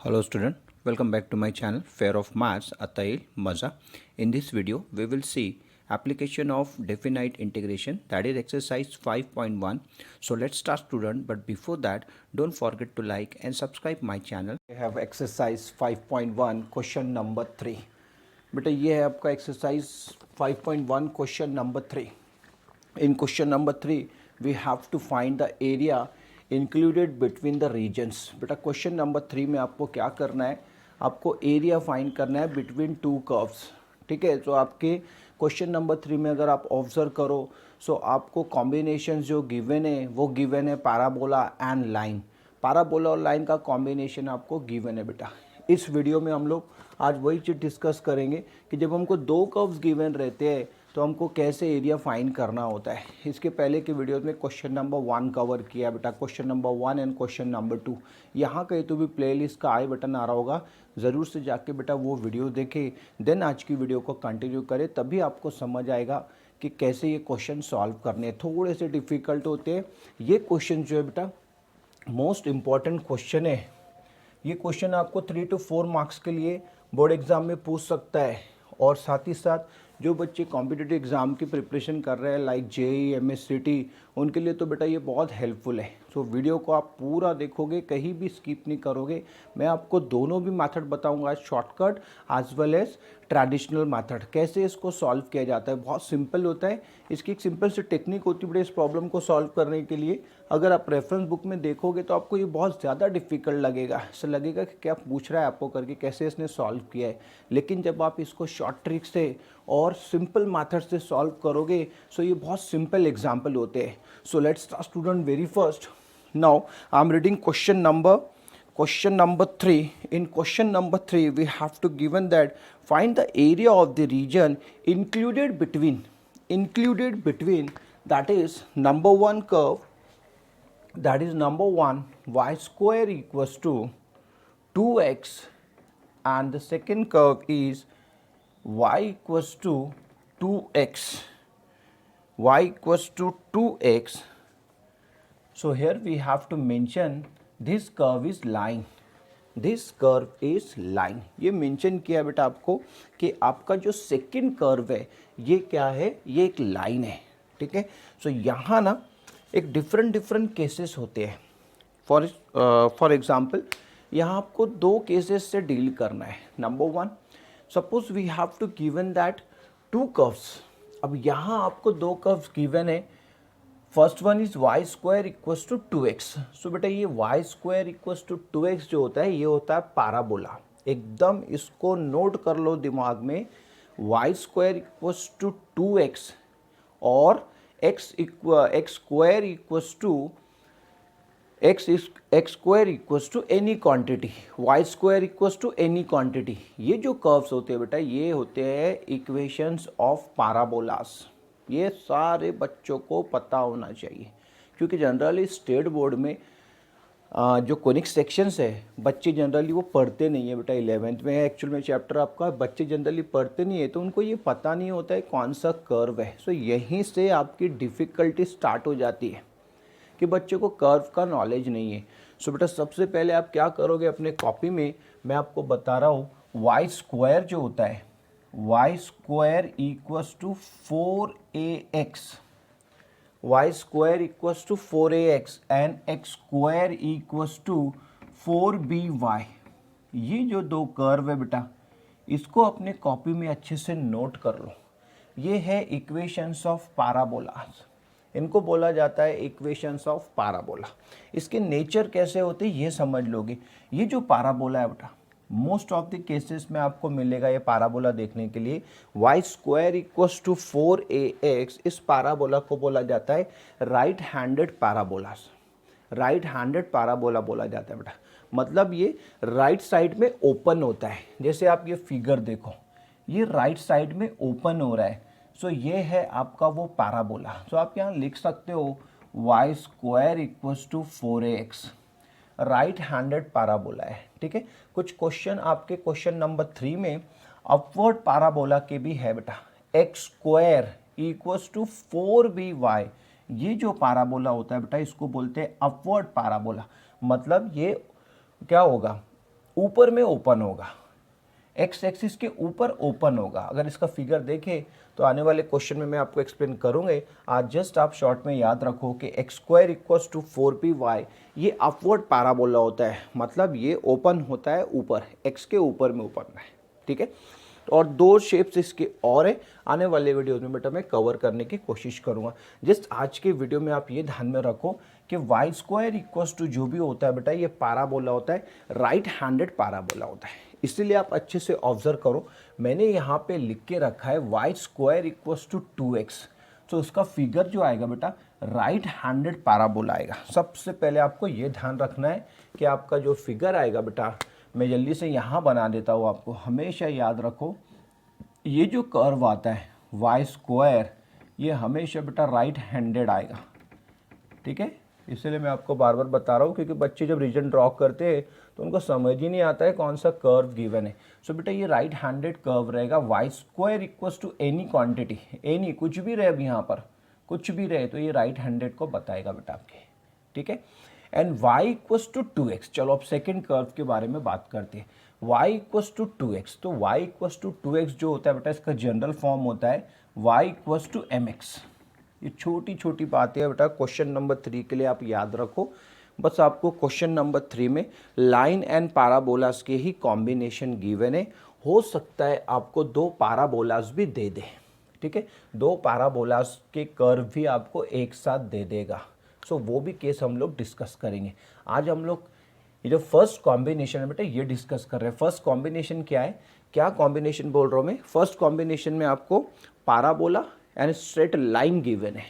Hello student, welcome back to my channel Fair of Maths Atail Maza. In this video we will see application of definite integration, that is exercise 5.1. So let's start student, but before that don't forget to like and subscribe my channel. We have exercise 5.1 question number 3. बेटा ये है आपका exercise 5.1 question number 3. In question number 3 we have to find the area included between the regions. बेटा question number 3 में आपको क्या करना है, आपको एरिया फाइंड करना है बिटवीन टू कर्व्स. ठीक है, तो आपके क्वेश्चन नंबर 3 में अगर आप ऑब्जर्व करो सो आपको कॉम्बिनेशन जो गिवन है वो गिवन है पैराबोला एंड लाइन. पैराबोला और लाइन का कॉम्बिनेशन आपको गिवन है. बेटा इस वीडियो में हम लोग आज वही चीज़ डिस्कस करेंगे कि जब हमको दो कर्व्स गिवन रहते हैं तो हमको कैसे एरिया फाइंड करना होता है. इसके पहले के वीडियो में क्वेश्चन नंबर 1 कवर किया बेटा, question number 1 and question number 2. यहाँ कहीं तो भी प्लेलिस्ट का आई बटन आ रहा होगा, ज़रूर से जाके बेटा वो वीडियो देखें, देन आज की वीडियो को कंटिन्यू करें, तभी आपको समझ आएगा कि कैसे ये क्वेश्चन सॉल्व करने. थोड़े से डिफ़िकल्ट होते हैं ये क्वेश्चन, जो है बेटा मोस्ट इम्पॉर्टेंट क्वेश्चन है. ये क्वेश्चन आपको 3 to 4 मार्क्स के लिए बोर्ड एग्ज़ाम में पूछ सकता है. और साथ ही साथ जो बच्चे कॉम्पिटिटिव एग्ज़ाम की प्रिपरेशन कर रहे हैं लाइक जेई एमएससीटी, उनके लिए तो बेटा ये बहुत हेल्पफुल है. सो वीडियो को आप पूरा देखोगे, कहीं भी स्किप नहीं करोगे. मैं आपको दोनों भी मेथड बताऊंगा, shortcut as well as traditional method. कैसे इसको सॉल्व किया जाता है, बहुत सिंपल होता है. इसकी एक सिंपल सी टेक्निक होती है बेटा इस प्रॉब्लम को सॉल्व करने के लिए. अगर आप रेफरेंस बुक में देखोगे तो आपको ये बहुत ज़्यादा डिफ़िकल्ट लगेगा, ऐसा लगेगा कि क्या पूछ रहा है आपको करके, कैसे इसने सॉल्व किया है. लेकिन जब आप इसको शॉर्ट ट्रिक से और सिंपल मेथड से सॉल्व करोगे सो ये बहुत सिंपल एग्जाम्पल होते हैं. So let's start student very first. Now I am reading question number 3. In question number 3 we have to given that find the area of the region included between that is number 1 curve, that is number 1 y square equals to 2x, and the second curve is y equals to 2x. So here we have to mention this curve is line. ये mention किया बेटा आपको कि आपका जो second curve है ये क्या है, ये एक लाइन है. ठीक है, सो यहाँ ना एक डिफरेंट केसेस होते हैं. फॉर एग्जांपल यहाँ आपको दो केसेस से डील करना है. Number 1, suppose we have to given that two curves. अब यहाँ आपको दो कर्व्स गिवन है. First one is Y square equals to 2x. So बेटा ये Y square equals to 2x जो होता है ये होता है पैराबोला. एकदम इसको नोट कर लो दिमाग में. Y square equals to 2x और x square equals to any quantity, Y square equals to any quantity. ये जो कर्व्स होते हैं बेटा ये होते हैं इक्वेशंस ऑफ पैराबोलास. ये सारे बच्चों को पता होना चाहिए क्योंकि जनरली स्टेट बोर्ड में जो कोनिक सेक्शंस है बच्चे जनरली वो पढ़ते नहीं है बेटा. 11th में एक्चुअल में चैप्टर आपका, बच्चे जनरली पढ़ते नहीं है तो उनको ये पता नहीं होता है कौन सा कर्व है. सो यहीं से आपकी डिफ़िकल्टी स्टार्ट हो जाती है कि बच्चों को कर्व का नॉलेज नहीं है. सो बेटा सबसे पहले आप क्या करोगे, अपने कॉपी में मैं आपको बता रहा हूँ वाई स्क्वायर जो होता है, y square equals to 4ax, y square equals to 4ax and x square equals to 4by. ये जो दो कर्व है बेटा इसको अपने कॉपी में अच्छे से नोट कर लो. ये है इक्वेशंस ऑफ पैराबोलास. इनको बोला जाता है इक्वेशंस ऑफ पैराबोला. इसके नेचर कैसे होते हैं ये समझ लोगे. ये जो पैराबोला है बेटा मोस्ट ऑफ द केसेस में आपको मिलेगा ये पैराबोला देखने के लिए. Y square equals to 4ax, इस पैराबोला को बोला जाता है right handed parabola. Right handed parabola बोला जाता है बेटा. मतलब ये राइट साइड में ओपन होता है. जैसे आप ये फिगर देखो, ये राइट साइड में ओपन हो रहा है. सो ये है आपका वो पैराबोला. सो आप यहाँ लिख सकते हो Y square equals to 4ax, right handed parabola है. ठीक है, कुछ क्वेश्चन आपके क्वेश्चन नंबर 3 में अपवर्ड पैराबोला के भी है बेटा. X square equals to 4by, ये जो पैराबोला होता है बेटा इसको बोलते हैं अपवर्ड पैराबोला. मतलब ये क्या होगा, ऊपर में ओपन होगा, एक्स एक्सिस के ऊपर ओपन होगा। अगर इसका फिगर देखें तो आने वाले क्वेश्चन में मैं आपको एक्सप्लेन करूंगे। आज जस्ट आप शॉर्ट में याद रखो कि x square equals to 4py ये अपवर्ड पैराबोला होता है, मतलब ये ओपन होता है ऊपर, एक्स के ऊपर में ओपन है, ठीक है। और दो शेप्स इसके और है, आने वाले वीडियोस में बेटा मैं कवर करने की कोशिश करूंगा। जस्ट आज के वीडियो में आप ये ध्यान में रखो कि वाई स्क्वायर इक्वल्स टू जो भी होता है बेटा ये पैराबोला होता है, राइट हैंडेड पैराबोला होता है। इसीलिए आप अच्छे से ऑब्जर्व करो, मैंने यहाँ पे लिख के रखा है Y square equals to 2x। तो उसका फिगर जो आएगा बेटा राइट हैंडेड पैराबोला आएगा। सबसे पहले आपको ये ध्यान रखना है कि आपका जो फिगर आएगा बेटा, मैं जल्दी से यहाँ बना देता हूँ, आपको हमेशा याद रखो ये जो कर्व आता है वाई स्क्वायर ये हमेशा बेटा राइट हैंडेड आएगा, ठीक है। इसलिए मैं आपको बार बार बता रहा हूँ क्योंकि बच्चे जब रीजन ड्रॉ करते हैं तो उनको समझ ही नहीं आता है कौन सा कर्व गिवन है। सो बेटा ये राइट हैंडेड कर्व रहेगा, Y square equals to any quantity, any कुछ भी रहे, अब यहाँ पर कुछ भी रहे तो ये राइट हैंडेड को बताएगा बेटा आपके, ठीक है। And y equals to 2x। चलो अब सेकेंड कर्व के बारे में बात करते हैं। y इक्वल्स टू 2x, तो y इक्वल्स टू 2x जो होता है बेटा इसका जनरल फॉर्म होता है y इक्वल्स टू mx। ये छोटी छोटी बातें हैं बेटा, क्वेश्चन नंबर 3 के लिए आप याद रखो। बस आपको क्वेश्चन नंबर 3 में लाइन एंड पैराबोलास के ही कॉम्बिनेशन गिवन है। हो सकता है आपको दो पैराबोलास भी दे दे, ठीक है, दो पैराबोलास के कर्व भी आपको एक साथ दे देगा। सो वो भी केस हम लोग डिस्कस करेंगे। आज हम लोग ये जो फर्स्ट कॉम्बिनेशन है बेटा ये डिस्कस कर रहे हैं। फर्स्ट कॉम्बिनेशन क्या है, क्या कॉम्बिनेशन बोल रहा हूँ मैं, फर्स्ट कॉम्बिनेशन में आपको parabola and straight line given है।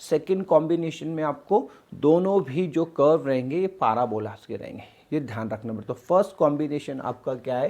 सेकंड कॉम्बिनेशन में आपको दोनों भी जो कर्व रहेंगे ये पैराबोलास के रहेंगे, ये ध्यान रखना बेटा। तो फर्स्ट कॉम्बिनेशन आपका क्या है,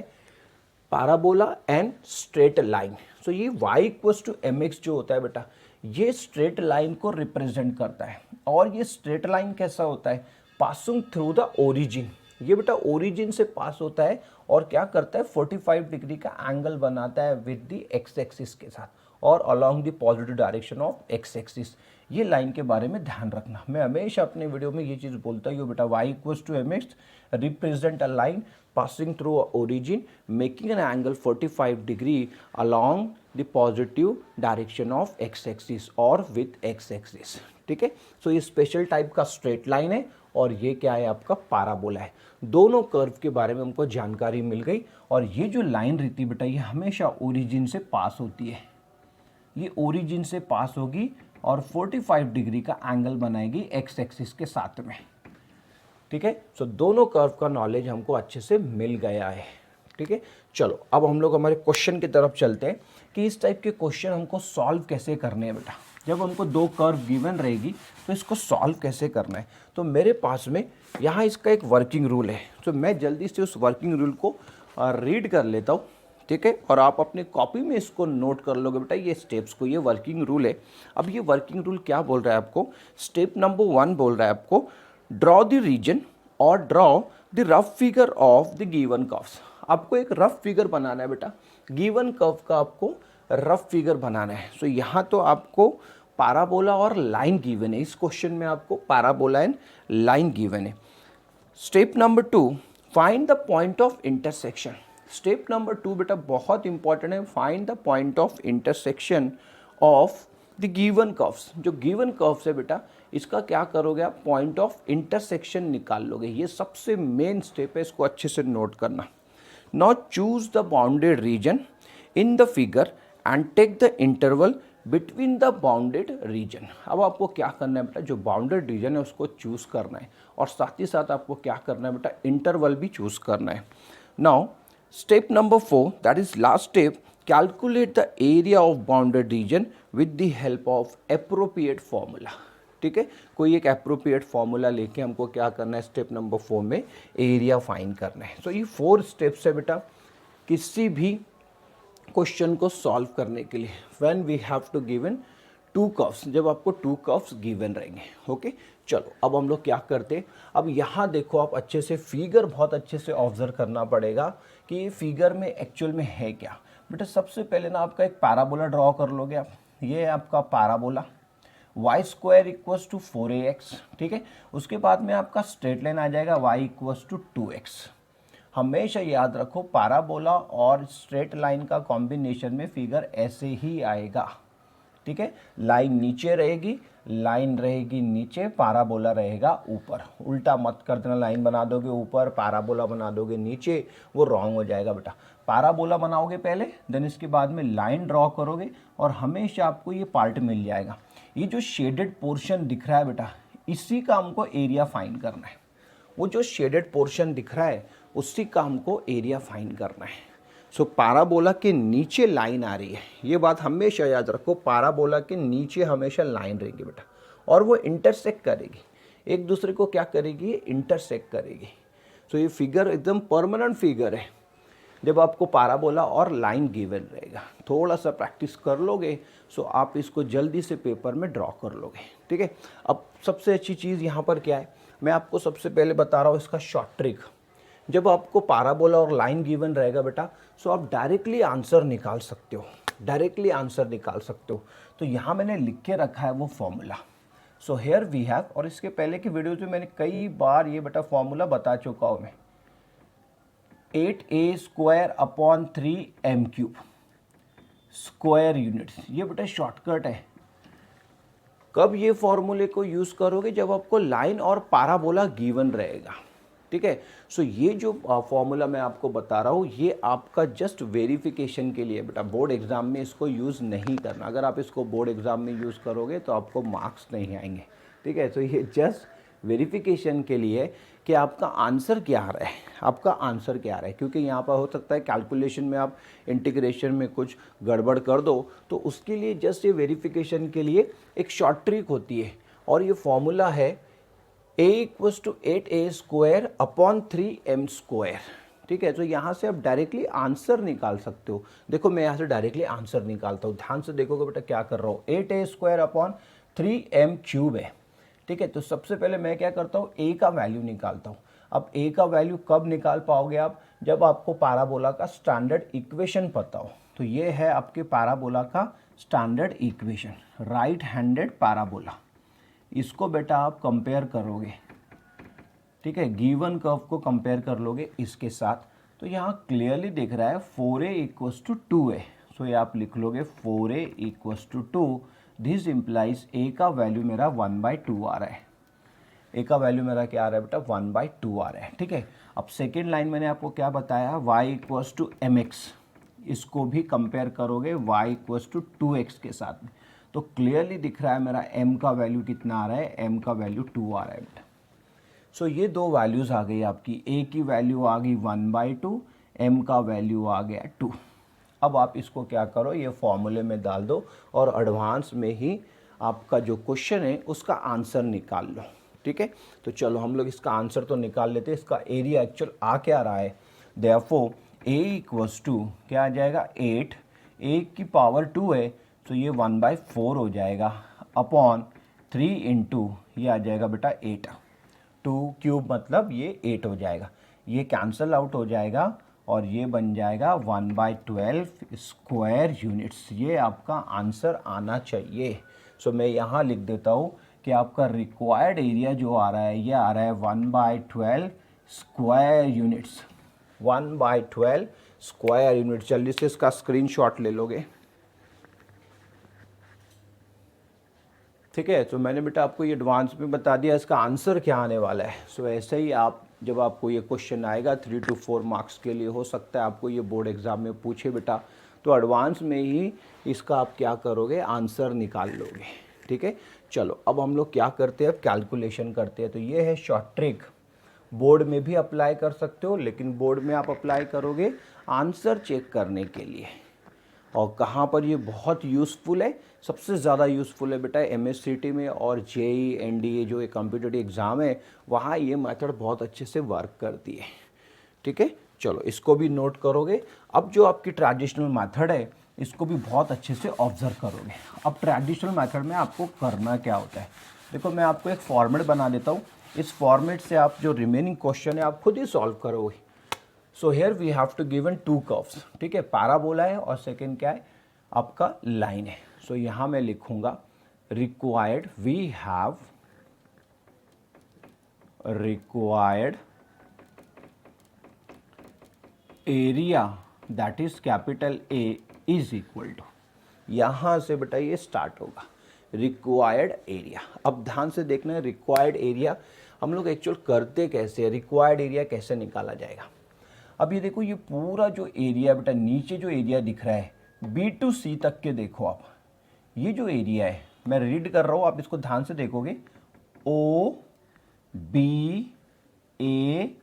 पैराबोला एंड स्ट्रेट लाइन। सो ये y इक्वल्स टू mx जो होता है बेटा ये स्ट्रेट लाइन को रिप्रेजेंट करता है। और ये स्ट्रेट लाइन कैसा होता है, पासिंग थ्रू द ओरिजिन। ये बेटा ओरिजिन से पास होता है और क्या करता है 45 डिग्री का एंगल बनाता है विद द एक्स एक्सिस के साथ और along the positive direction of x axis. ये लाइन के बारे में ध्यान रखना, मैं हमेशा अपने वीडियो में ये चीज़ बोलता हूँ बेटा y equals to mx represent a line passing through origin making an angle 45 degree along the positive direction of x axis और with x axis, ठीक है। सो ये स्पेशल टाइप का स्ट्रेट लाइन है और ये क्या है आपका पैराबोला है। दोनों कर्व के बारे में हमको जानकारी मिल गई। और ये जो लाइन रहती है बेटा ये हमेशा ओरिजिन से पास होती है, ये ओरिजिन से पास होगी और 45 डिग्री का एंगल बनाएगी एक्स एक्सिस के साथ में, ठीक है। सो दोनों कर्व का नॉलेज हमको अच्छे से मिल गया है, ठीक है। चलो अब हम लोग हमारे क्वेश्चन की तरफ चलते हैं कि इस टाइप के क्वेश्चन हमको सॉल्व कैसे करने हैं बेटा। जब हमको दो कर्व गिवन रहेगी तो इसको सॉल्व कैसे करना है। तो मेरे पास में यहाँ इसका एक वर्किंग रूल है, तो मैं जल्दी से उस वर्किंग रूल को रीड कर लेता हूँ, ठीक है। और आप अपनी कॉपी में इसको नोट कर लोगे बेटा ये स्टेप्स को, ये वर्किंग रूल है। अब ये वर्किंग रूल क्या बोल रहा है आपको, स्टेप नंबर 1 बोल रहा है आपको ड्रॉ द रीजन और draw the rough figure of the given curves. आपको एक रफ फिगर बनाना है बेटा, गिवन कर्व का आपको रफ फिगर बनाना है। सो यहाँ तो आपको पैराबोला और लाइन गिवन है, इस क्वेश्चन में आपको पैराबोला एंड लाइन गिवन है। Step number 2 find the point of intersection. Step number 2 बेटा बहुत इंपॉर्टेंट है, find the point of intersection of the given curves. जो गिवन कर्व्स है बेटा इसका क्या करोगे आप, पॉइंट ऑफ इंटरसेक्शन निकाल लोगे। ये सबसे मेन स्टेप है, इसको अच्छे से नोट करना। Now choose the bounded region in the figure and take the interval between the bounded region. अब आपको क्या करना है बेटा, जो बाउंडेड रीजन है उसको चूज करना है और साथ ही साथ आपको क्या करना है बेटा, इंटरवल भी चूज करना है। Now step number 4 that is last step, calculate the area of bounded reason with the help of appropriate formula, ठीक है। कोई एक एप्रोप्रिएट फॉर्मूला लेके हमको क्या करना है, स्टेप नंबर 4 में एरिया फाइंड करना है। सो ये 4 स्टेप्स है बेटा किसी भी क्वेश्चन को सॉल्व करने के लिए, when we have to given 2 curves, जब आपको 2 कर्व्स गिवन रहेंगे, ओके। चलो अब हम लोग क्या करते हैं, अब यहाँ देखो आप अच्छे से फिगर बहुत अच्छे से ऑब्जर्व करना पड़ेगा कि ये फिगर में एक्चुअल में है क्या। बेटा सबसे पहले ना आपका एक पैराबोला ड्रॉ कर लोगे आप, ये है आपका parabola, y square equals to 4ax, ठीक है। उसके बाद में आपका स्ट्रेट लाइन आ जाएगा y इक्वल्स टू 2x। हमेशा याद रखो पैराबोला और स्ट्रेट लाइन का कॉम्बिनेशन में फिगर ऐसे ही आएगा, ठीक है। लाइन नीचे रहेगी, लाइन रहेगी नीचे, पैराबोला रहेगा ऊपर। उल्टा मत कर देना, लाइन बना दोगे ऊपर, पैराबोला बना दोगे नीचे, वो रॉन्ग हो जाएगा बेटा। पैराबोला बनाओगे पहले, देन इसके बाद में लाइन ड्रॉ करोगे और हमेशा आपको ये पार्ट मिल जाएगा। ये जो शेडेड पोर्शन दिख रहा है बेटा, इसी का हमको एरिया फाइंड करना है। वो जो शेडेड पोर्शन दिख रहा है उसी का हमको एरिया फाइंड करना है। सो पैराबोला के नीचे लाइन आ रही है, ये बात हमेशा याद रखो। पैराबोला के नीचे हमेशा लाइन रहेगी बेटा, और वो इंटरसेक्ट करेगी, एक दूसरे को क्या करेगी, इंटरसेक्ट करेगी। सो ये फिगर एकदम परमानेंट फिगर है जब आपको पैराबोला और लाइन गिवन रहेगा। थोड़ा सा प्रैक्टिस कर लोगे सो आप इसको जल्दी से पेपर में ड्रॉ कर लोगे, ठीक है। अब सबसे अच्छी चीज़ यहाँ पर क्या है, मैं आपको सबसे पहले बता रहा हूँ इसका शॉर्ट ट्रिक। जब आपको पैराबोला और लाइन गिवन रहेगा बेटा, सो आप डायरेक्टली आंसर निकाल सकते हो, डायरेक्टली आंसर निकाल सकते हो। तो यहाँ मैंने लिख के रखा है वो formula. So here we have, और इसके पहले की वीडियोज में मैंने कई बार ये बेटा फॉर्मूला बता चुका हूँ मैं, 8a² upon 3m³ square units. ये बेटा शॉर्टकट है। कब ये फॉर्मूले को यूज़ करोगे, जब आपको लाइन और पैराबोला गिवन रहेगा, ठीक है। सो ये जो फॉर्मूला मैं आपको बता रहा हूँ, ये आपका जस्ट वेरिफिकेशन के लिए बेटा, बोर्ड एग्ज़ाम में इसको यूज़ नहीं करना। अगर आप इसको बोर्ड एग्ज़ाम में यूज़ करोगे तो आपको मार्क्स नहीं आएंगे, ठीक है। तो ये जस्ट वेरिफिकेशन के लिए कि आपका आंसर क्या आ रहा है, आपका आंसर क्या आ रहा है। क्योंकि यहाँ पर हो सकता है कैलकुलेशन में आप इंटीग्रेशन में कुछ गड़बड़ कर दो, तो उसके लिए जस्ट ये वेरिफिकेशन के लिए एक शॉर्ट ट्रिक होती है। और ये फॉर्मूला है a = 8a² अपॉन 3m², ठीक है। तो यहाँ से आप डायरेक्टली आंसर निकाल सकते हो। देखो मैं यहाँ से डायरेक्टली आंसर निकालता हूँ, ध्यान से देखोगे बेटा क्या कर रहा हूँ। 8a² अपॉन 3m³ है, ठीक है। तो सबसे पहले मैं क्या करता हूँ, a का वैल्यू निकालता हूँ। अब a का वैल्यू कब निकाल पाओगे आप, जब आपको पैराबोला का स्टैंडर्ड इक्वेशन पता हो। तो ये है आपके पैराबोला का standard equation, right handed parabola. इसको बेटा आप कंपेयर करोगे, ठीक है, गिवन कर्व को कंपेयर कर लोगे इसके साथ। तो यहाँ क्लियरली दिख रहा है 4a = 2 है। सो ये आप लिख लोगे 4a = 2। दिस इम्प्लाइज a का वैल्यू मेरा 1/2 आ रहा है। a का वैल्यू मेरा क्या आ रहा है बेटा, 1/2 आ रहा है, ठीक है। अब सेकेंड लाइन मैंने आपको क्या बताया, y = mx। इसको भी कंपेयर करोगे y = 2x के साथ में। तो क्लियरली दिख रहा है मेरा m का वैल्यू कितना आ रहा है, m का वैल्यू 2 आ रहा है बेटा। सो ये दो वैल्यूज़ आ गई आपकी, a की वैल्यू आ गई 1/2, m का वैल्यू आ गया 2। अब आप इसको क्या करो, ये फॉर्मूले में डाल दो और एडवांस में ही आपका जो क्वेश्चन है उसका आंसर निकाल लो, ठीक है। तो चलो हम लोग इसका आंसर तो निकाल लेते हैं। इसका एरिया एक्चुअल आ क्या रहा है, देयरफॉर a = क्या आ जाएगा, 8, a की पावर 2 है तो ये 1/4 हो जाएगा, अपॉन 3 इंटू ये आ जाएगा बेटा 8, 2³ मतलब ये 8 हो जाएगा। ये कैंसल आउट हो जाएगा और ये बन जाएगा 1/12 स्क्वायर यूनिट्स। ये आपका आंसर आना चाहिए। सो मैं यहाँ लिख देता हूँ कि आपका रिक्वायर्ड एरिया जो आ रहा है, ये आ रहा है 1/12 स्क्वायर यूनिट्स, 1/12 स्क्वायर यूनिट। जल्दी से इसका स्क्रीनशॉट ले लोगे, ठीक है। तो मैंने बेटा आपको ये एडवांस में बता दिया इसका आंसर क्या आने वाला है। सो ऐसे ही आप जब आपको ये क्वेश्चन आएगा 3 to 4 मार्क्स के लिए, हो सकता है आपको ये बोर्ड एग्ज़ाम में पूछे बेटा, तो एडवांस में ही इसका आप क्या करोगे, आंसर निकाल लोगे, ठीक है। चलो अब हम लोग क्या करते हैं, अब कैलकुलेशन करते हैं। तो ये है शॉर्ट ट्रिक, बोर्ड में भी अप्लाई कर सकते हो, लेकिन बोर्ड में आप अप्लाई करोगे आंसर चेक करने के लिए। और कहाँ पर ये बहुत यूज़फुल है, सबसे ज़्यादा यूज़फुल है बेटा MSCT में और JEE NDA जो एक कॉम्पिटिटिव एग्ज़ाम है, वहाँ ये मेथड बहुत अच्छे से वर्क करती है, ठीक है। चलो इसको भी नोट करोगे। अब जो आपकी ट्रेडिशनल मेथड है इसको भी बहुत अच्छे से ऑब्जर्व करोगे। अब ट्रेडिशनल मेथड में आपको करना क्या होता है, देखो मैं आपको एक फॉर्मेट बना देता हूँ। इस फॉर्मेट से आप जो रिमेनिंग क्वेश्चन है आप खुद ही सॉल्व करोगे। So here we have to given 2 curves, ठीक है, पैराबोला है और सेकेंड क्या है आपका लाइन है। सो यहाँ मैं लिखूंगा required, we have required area that is capital A is equal to, यहाँ से बेटा ये स्टार्ट होगा रिक्वायर्ड एरिया। अब ध्यान से देखना है रिक्वायर्ड एरिया हम लोग एक्चुअल करते कैसे है, रिक्वायर्ड एरिया कैसे निकाला जाएगा। अब ये देखो ये पूरा जो एरिया बेटा नीचे जो एरिया दिख रहा है बी टू सी तक के, देखो आप ये जो एरिया है मैं रीड कर रहा हूँ, आप इसको ध्यान से देखोगे ओ बी ए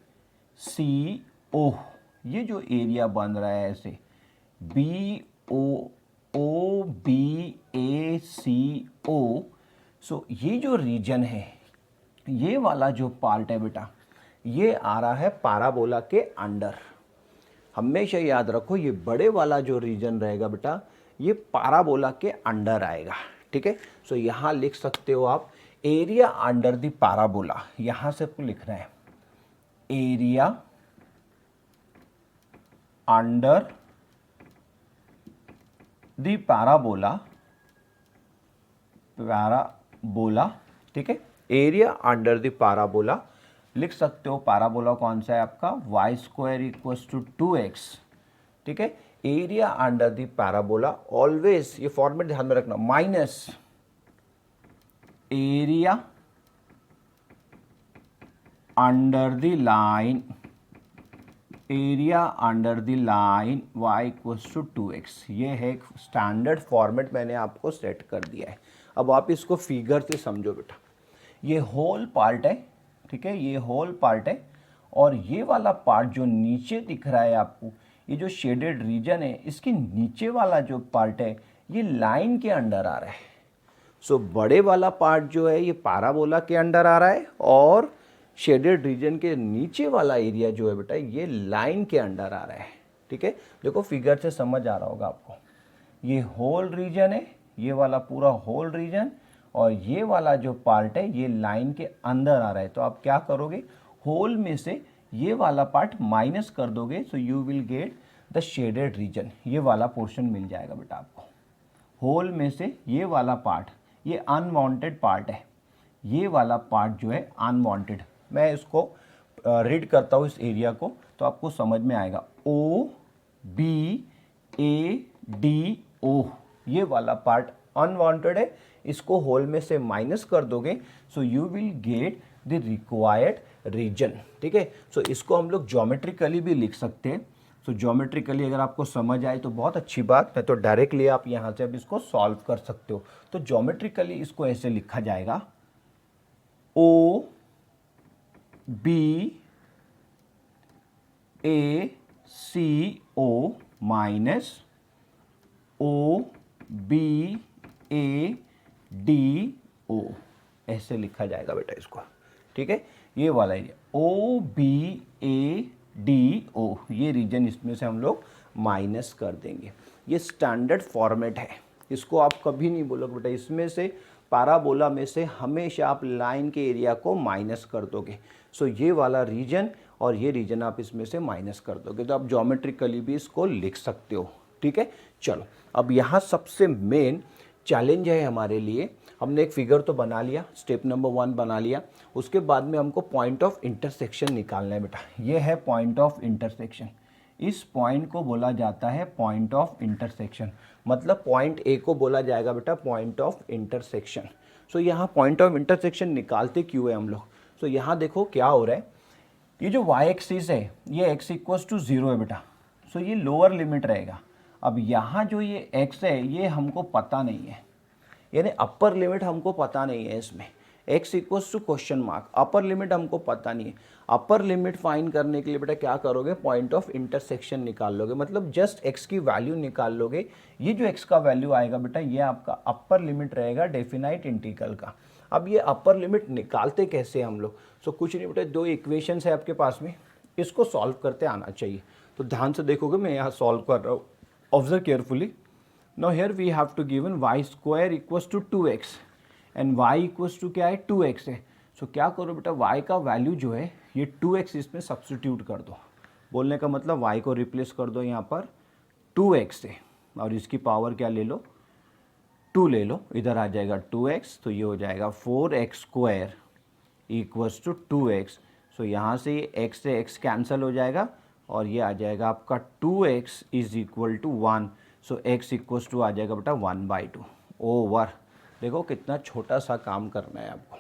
सी ओ, ये जो एरिया बन रहा है ऐसे B O B A C ओ, सो ये जो रीजन है ये वाला जो पार्ट है बेटा ये आ रहा है पाराबोला के अंडर। हमेशा याद रखो ये बड़े वाला जो रीजन रहेगा बेटा ये पाराबोला के अंडर आएगा, ठीक है। सो यहाँ लिख सकते हो आप एरिया अंडर द पाराबोला, यहाँ से आपको लिखना है एरिया अंडर द पाराबोला, ठीक है। एरिया अंडर द पाराबोला लिख सकते हो, पाराबोला कौन सा है आपका Y square equals to 2x, ठीक है। Area under the parabola always ये फॉर्मेट ध्यान में रखना, minus area under the line, area under the line y equals to 2x, ये है एक स्टैंडर्ड फॉर्मेट मैंने आपको सेट कर दिया है। अब आप इसको फिगर से समझो बेटा, ये होल पार्ट है, ठीक है, ये होल पार्ट है और ये वाला पार्ट जो नीचे दिख रहा है आपको, ये जो शेडेड रीजन है इसके नीचे वाला जो पार्ट है ये लाइन के अंडर आ रहा है। सो बड़े वाला पार्ट जो है ये पाराबोला के अंडर आ रहा है और शेडेड रीजन के नीचे वाला एरिया जो है बेटा ये लाइन के अंडर आ रहा है, ठीक है। देखो फिगर से समझ आ रहा होगा आपको, ये होल रीजन है, ये वाला पूरा होल रीजन और ये वाला जो पार्ट है ये लाइन के अंदर आ रहा है। तो आप क्या करोगे, होल में से ये वाला पार्ट माइनस कर दोगे, so you will get the shaded region, ये वाला पोर्शन मिल जाएगा बेटा आपको। होल में से ये वाला पार्ट ये अनवांटेड पार्ट है, ये वाला पार्ट जो है अनवांटेड। मैं इसको रीड करता हूँ इस एरिया को तो आपको समझ में आएगा, ओ बी ए डी ओ, ये वाला पार्ट अनवांटेड है, इसको होल में से माइनस कर दोगे so you will get the required region, ठीक है। सो इसको हम लोग ज्योमेट्रिकली भी लिख सकते हैं। सो ज्योमेट्रिकली अगर आपको समझ आए तो बहुत अच्छी बात है, तो डायरेक्टली आप यहाँ से अब इसको सॉल्व कर सकते हो। तो ज्योमेट्रिकली इसको ऐसे लिखा जाएगा, O B A C O minus O B A D O, ऐसे लिखा जाएगा बेटा इसको, ठीक है। ये वाला area O B A D O, ये रीजन इसमें से हम लोग माइनस कर देंगे। ये स्टैंडर्ड फॉर्मेट है, इसको आप कभी नहीं बोलोगे बेटा, इसमें से पैराबोला में से हमेशा आप लाइन के एरिया को माइनस कर दोगे। सो ये वाला रीजन और ये रीजन आप इसमें से माइनस कर दोगे, तो आप ज्योमेट्रिकली भी इसको लिख सकते हो, ठीक है। चलो अब यहाँ सबसे मेन चैलेंज है हमारे लिए, हमने एक फिगर तो बना लिया, स्टेप नंबर 1 बना लिया, उसके बाद में हमको पॉइंट ऑफ इंटरसेक्शन निकालना है बेटा। ये है पॉइंट ऑफ इंटरसेक्शन, इस पॉइंट को बोला जाता है पॉइंट ऑफ इंटरसेक्शन, मतलब पॉइंट ए को बोला जाएगा बेटा पॉइंट ऑफ इंटरसेक्शन। सो यहाँ पॉइंट ऑफ इंटरसेक्शन निकालते क्यों है हम लोग, सो यहाँ देखो क्या हो रहा है, ये जो y एक्सिस है ये x इक्वल्स टू 0 है बेटा, सो ये लोअर लिमिट रहेगा। अब यहाँ जो ये x है ये हमको पता नहीं है, यानी अपर लिमिट हमको पता नहीं है, इसमें x equals to question mark, upper limit हमको पता नहीं है। अपर लिमिट फाइंड करने के लिए बेटा क्या करोगे, पॉइंट ऑफ इंटरसेक्शन निकाल लोगे, मतलब जस्ट x की वैल्यू निकाल लोगे। ये जो x का वैल्यू आएगा बेटा ये आपका अपर लिमिट रहेगा डेफिनाइट इंटीग्रल का। अब ये अपर लिमिट निकालते कैसे हम लोग, सो कुछ नहीं बेटा, दो इक्वेशंस है आपके पास में, इसको सॉल्व करते आना चाहिए। तो ध्यान से देखोगे मैं यहाँ सॉल्व कर रहा हूँ, observe carefully. Now here we have to given y square equals to 2x and y equals to क्या है 2x है। सो क्या करो बेटा, y का वैल्यू जो है ये 2x इसमें सब्स्टिट्यूट कर दो, बोलने का मतलब y को रिप्लेस कर दो यहाँ पर 2x से, और इसकी पावर क्या ले लो 2 ले लो, इधर आ जाएगा 2x, तो ये हो जाएगा 4x square equals to 2x। सो यहाँ से ये x से x कैंसिल हो जाएगा, और ये आ जाएगा आपका 2x is equal to 1, so x equals to आ जाएगा बेटा 1/2 ओवर। देखो कितना छोटा सा काम करना है आपको,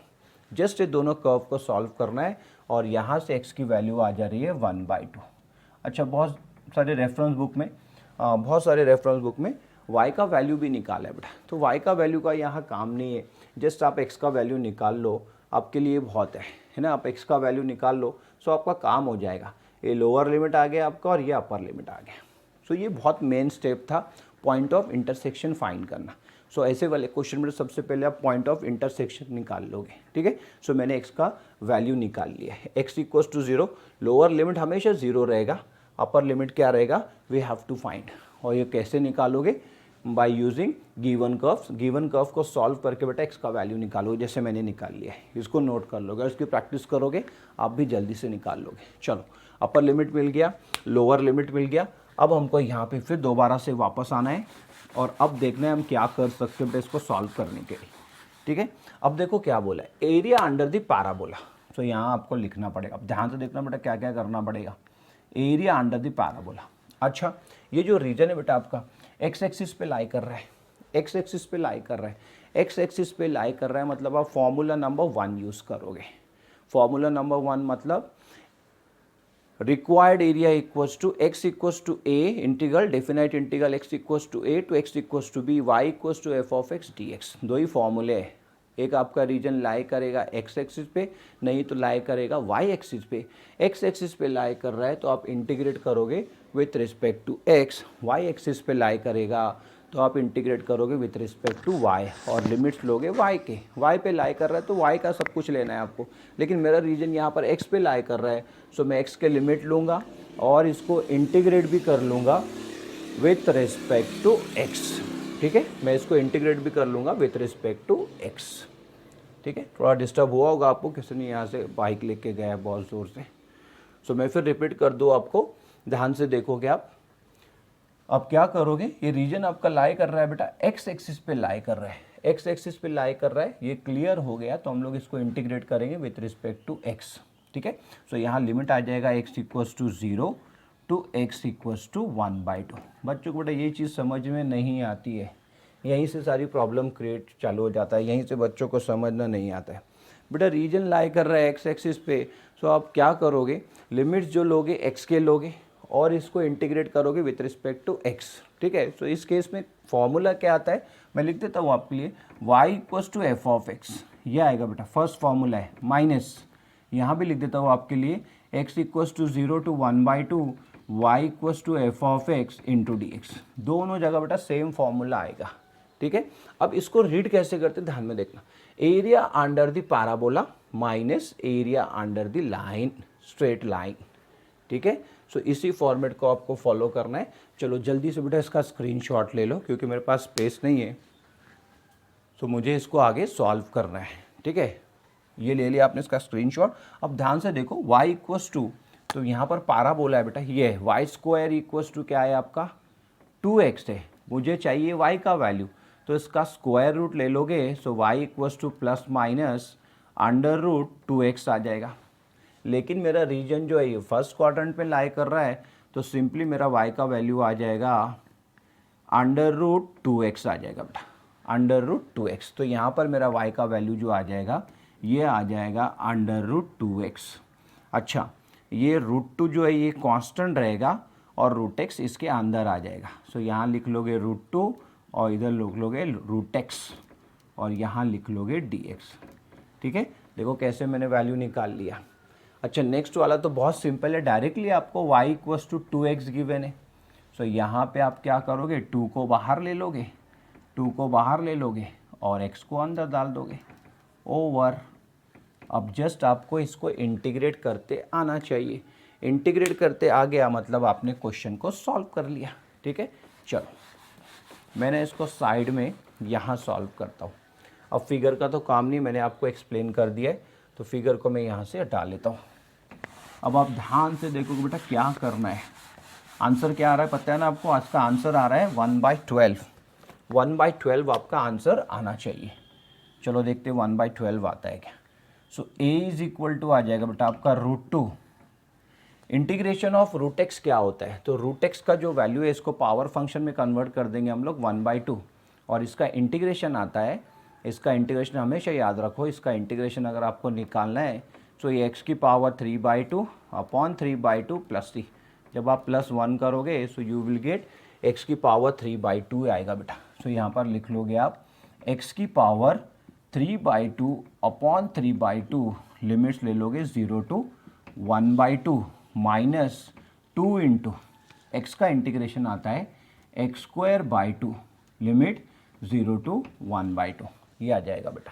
जस्ट ये दोनों कर्व को सॉल्व करना है और यहाँ से x की वैल्यू आ जा रही है 1/2। अच्छा, बहुत सारे रेफरेंस बुक में y का वैल्यू भी निकाला है बेटा, तो y का वैल्यू का यहाँ काम नहीं है, जस्ट आप x का वैल्यू निकाल लो, आपके लिए बहुत है ना। आप x का वैल्यू निकाल लो, सो आपका काम हो जाएगा। ये लोअर लिमिट आ गया आपका और ये अपर लिमिट आ गया। सो ये बहुत मेन स्टेप था, पॉइंट ऑफ इंटरसेक्शन फाइंड करना। सो ऐसे वाले क्वेश्चन में सबसे पहले आप पॉइंट ऑफ इंटरसेक्शन निकाल लोगे, ठीक है। सो मैंने x का वैल्यू निकाल लिया है, x equals to 0, lower limit हमेशा 0 रहेगा, अपर लिमिट क्या रहेगा, वी हैव टू फाइंड। और ये कैसे निकालोगे, by using given curves. Given curve को सॉल्व करके बेटा x का वैल्यू निकालोगे, जैसे मैंने निकाल लिया है। इसको नोट कर लोगे और इसकी प्रैक्टिस करोगे, आप भी जल्दी से निकाल लोगे। चलो, अपर लिमिट मिल गया, लोअर लिमिट मिल गया। अब हमको यहाँ पे फिर दोबारा से वापस आना है और अब देखना है हम क्या कर सकते हैं इसको सॉल्व करने के लिए, ठीक है। अब देखो क्या बोला है, एरिया अंडर द पैराबोला। तो यहाँ आपको लिखना पड़ेगा, अब ध्यान से देखना बेटा क्या क्या करना पड़ेगा। Area under the parabola. अच्छा, ये जो रीजन है बेटा आपका एक्स एक्सिस पे लाई कर रहा है, एक्स एक्सिस पे लाई कर रहा है, एक्स एक्सिस पे लाई कर रहा है, मतलब आप फॉर्मूला नंबर 1 यूज़ करोगे। फॉर्मूला नंबर 1 मतलब required area equals to x equals to a integral definite integral x equals to a to x equals to b y equals to f of x dx। दो ही फॉर्मूले हैं, एक आपका reason लाई करेगा x axis पे, नहीं तो लाई करेगा y एक्सिस पे। x एक्सिस पे लाई कर रहा है तो आप इंटीग्रेट करोगे with respect to x, y axis पे लाई करेगा तो आप इंटीग्रेट करोगे विथ रिस्पेक्ट टू y और लिमिट्स लोगे y के। y पे लाई कर रहा है तो y का सब कुछ लेना है आपको, लेकिन मेरा रीजन यहाँ पर x पे लाई कर रहा है, सो मैं x के लिमिट लूँगा और इसको इंटीग्रेट भी कर लूँगा विथ रिस्पेक्ट टू x, ठीक है। मैं इसको इंटीग्रेट भी कर लूँगा विथ रिस्पेक्ट टू x, ठीक है। थोड़ा डिस्टर्ब हुआ होगा आपको, किसी ने यहाँ से बाइक लेके गया है बहुत ज़ोर से। सो मैं फिर रिपीट कर दूँ आपको, ध्यान से देखोगे आप। अब क्या करोगे, ये रीजन आपका लाई कर रहा है बेटा एक्स एक्सिस पे लाई कर रहा है, एक्स एक्सिस पे लाई कर रहा है, ये क्लियर हो गया। तो हम लोग इसको इंटीग्रेट करेंगे विथ रिस्पेक्ट टू एक्स, ठीक है। सो यहाँ लिमिट आ जाएगा x equals to 0 to x equals to 1/2। बच्चों को बेटा ये चीज़ समझ में नहीं आती है, यहीं से सारी प्रॉब्लम क्रिएट चालू हो जाता है, यहीं से बच्चों को समझना नहीं आता है। बेटा रीजन लाई कर रहा है एक्स एक्सिस पे, सो आप क्या करोगे, लिमिट्स जो लोगे एक्स के लोगे और इसको इंटीग्रेट करोगे विथ रिस्पेक्ट टू एक्स, ठीक है। सो इस केस में फॉर्मूला क्या आता है, मैं लिख देता हूँ आपके लिए, y equals to f of x, ये आएगा बेटा फर्स्ट फॉर्मूला है, माइनस यहाँ भी लिख देता हूँ आपके लिए x equals to 0 to 1/2 y equals to f of x into d x. दोनों जगह बेटा सेम फॉर्मूला आएगा, ठीक है। अब इसको रीड कैसे करते हैं ध्यान में देखना, area under the parabola minus area under the line, straight line, ठीक है। सो इसी फॉर्मेट को आपको फॉलो करना है। चलो जल्दी से बेटा इसका स्क्रीनशॉट ले लो, क्योंकि मेरे पास स्पेस नहीं है, सो मुझे इसको आगे सॉल्व करना है, ठीक है। ये ले लिया आपने इसका स्क्रीनशॉट। अब ध्यान से देखो y इक्वल्स टू, तो यहाँ पर पारा बोला है बेटा, ये है वाई स्क्वायर इक्वल्स टू क्या है आपका 2x है, मुझे चाहिए y का वैल्यू, तो इसका स्क्वायर रूट ले लोगे, so y equals to plus minus under root 2x आ जाएगा। लेकिन मेरा रीजन जो है ये फर्स्ट क्वाड्रेंट पे लाई कर रहा है, तो सिंपली मेरा y का वैल्यू आ जाएगा अंडर रूट 2x आ जाएगा बेटा, अंडर रूट 2x। तो यहाँ पर मेरा y का वैल्यू जो आ जाएगा ये आ जाएगा अंडर रूट 2x। अच्छा, ये रूट 2 जो है ये कांस्टेंट रहेगा और रूट x इसके अंदर आ जाएगा। सो यहाँ लिख लोगे रूट 2 और इधर लिख लोगे रूट x और यहाँ लिख लोगे dx, ठीक है। देखो कैसे मैंने वैल्यू निकाल लिया। अच्छा, नेक्स्ट वाला तो बहुत सिंपल है, डायरेक्टली आपको y equals to 2x given है। सो यहाँ पे आप क्या करोगे, 2 को बाहर ले लोगे, 2 को बाहर ले लोगे और x को अंदर डाल दोगे ओवर। अब जस्ट आपको इसको इंटीग्रेट करते आना चाहिए, इंटीग्रेट करते आ गया मतलब आपने क्वेश्चन को सॉल्व कर लिया, ठीक है। चलो मैंने इसको साइड में यहाँ सॉल्व करता हूँ। अब फिगर का तो काम नहीं, मैंने आपको एक्सप्लेन कर दिया है, तो फिगर को मैं यहाँ से हटा लेता हूँ। अब आप ध्यान से देखोगे बेटा क्या करना है। आंसर क्या आ रहा है पता है ना आपको, आज का आंसर आ रहा है 1/12, 1/12 आपका आंसर आना चाहिए। चलो देखते हैं 1/12 आता है क्या। So a is equal to आ जाएगा बेटा आपका root 2, integration of root x क्या होता है, तो रूट एक्स का जो वैल्यू है इसको पावर फंक्शन में कन्वर्ट कर देंगे हम लोग 1/2 और इसका इंटीग्रेशन आता है, इसका इंटीग्रेशन हमेशा याद रखो, इसका इंटीग्रेशन अगर आपको निकालना है तो ये एक्स की पावर 3/2 अपॉन 3/2 प्लस सी, जब आप +1 करोगे सो यू विल गेट एक्स की पावर 3/2 आएगा बेटा। सो यहाँ पर लिख लोगे आप एक्स की पावर 3/2 अपॉन 3/2 लिमिट्स ले लोगे 0 to 1/2 माइनस 2 इंटू एक्स का इंटीग्रेशन आता है x²/2 लिमिट 0 to 1/2, ये आ जाएगा बेटा।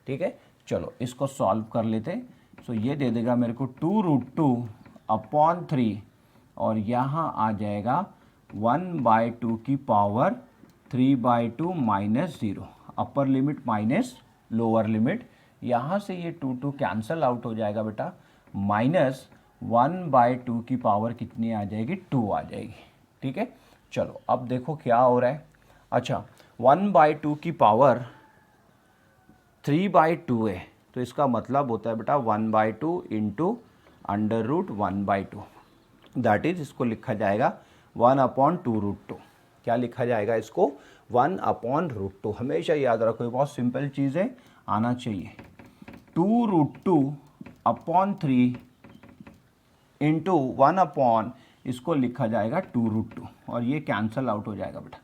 ठीक है, चलो इसको सॉल्व कर लेते हैं। सो ये दे देगा मेरे को 2√2 अपॉन 3 और यहाँ आ जाएगा 1/2 की power 3/2 minus 0, upper limit minus lower limit, यहाँ से ये 2 कैंसल आउट हो जाएगा बेटा, माइनस 1/2 की पावर कितनी आ जाएगी, 2 आ जाएगी। ठीक है, चलो अब देखो क्या हो रहा है। अच्छा 1/2 की पावर 3/2 है, तो इसका मतलब होता है बेटा 1/2 इंटू √1/2, दैट इज इसको लिखा जाएगा 1/2√2। क्या लिखा जाएगा इसको, 1/2। हमेशा याद रखो, ये बहुत सिंपल चीज़ है, आना चाहिए। 2√2 अपॉन 3 इंटू 1 इसको लिखा जाएगा 2√2 और ये कैंसल आउट हो जाएगा बेटा,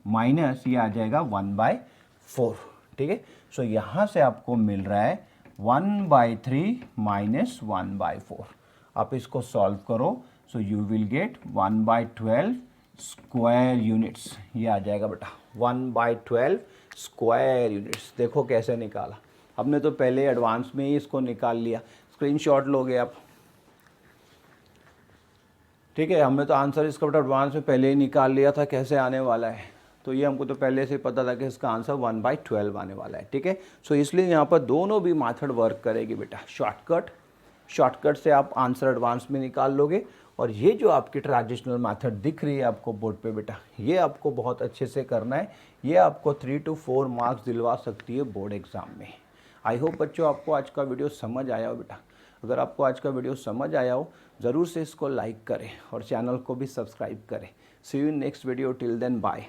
माइनस ये आ जाएगा 1/4। ठीक है, सो यहाँ से आपको मिल रहा है 1/3 माइनस 1/4। आप इसको सॉल्व करो सो you will gate 1/12 square units, ये आ जाएगा बेटा 1/12 स्क्वायर यूनिट्स। देखो कैसे निकाला, हमने तो पहले एडवांस में ही इसको निकाल लिया, स्क्रीनशॉट लोगे आप। ठीक है, हमने तो आंसर इसका बेटा एडवांस में पहले ही निकाल लिया था कैसे आने वाला है, तो ये हमको तो पहले से पता था कि इसका आंसर 1/12 आने वाला है। ठीक है, सो इसलिए यहाँ पर दोनों भी मेथड वर्क करेगी बेटा। शॉर्टकट से आप आंसर एडवांस में निकाल लोगे, और ये जो आपकी ट्रेडिशनल मेथड दिख रही है आपको बोर्ड पे बेटा, ये आपको बहुत अच्छे से करना है, ये आपको 3 to 4 मार्क्स दिलवा सकती है बोर्ड एग्ज़ाम में। आई होप बच्चों आपको आज का वीडियो समझ आया हो बेटा। अगर आपको आज का वीडियो समझ आया हो ज़रूर से इसको लाइक करें और चैनल को भी सब्सक्राइब करें। See you in next video, till then bye.